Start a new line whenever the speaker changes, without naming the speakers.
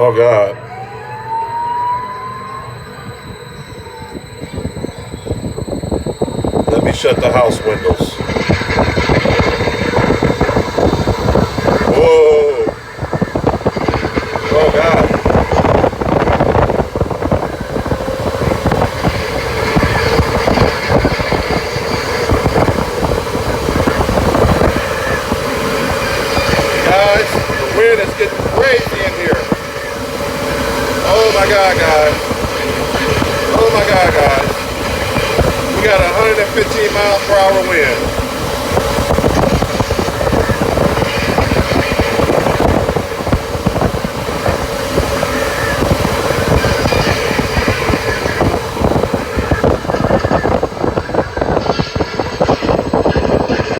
Oh God. Let me shut the house windows. Whoa. Oh God. Guys, the wind is getting crazy in here. Oh my God, guys. Oh my God, guys. We got a 115 mile per hour wind.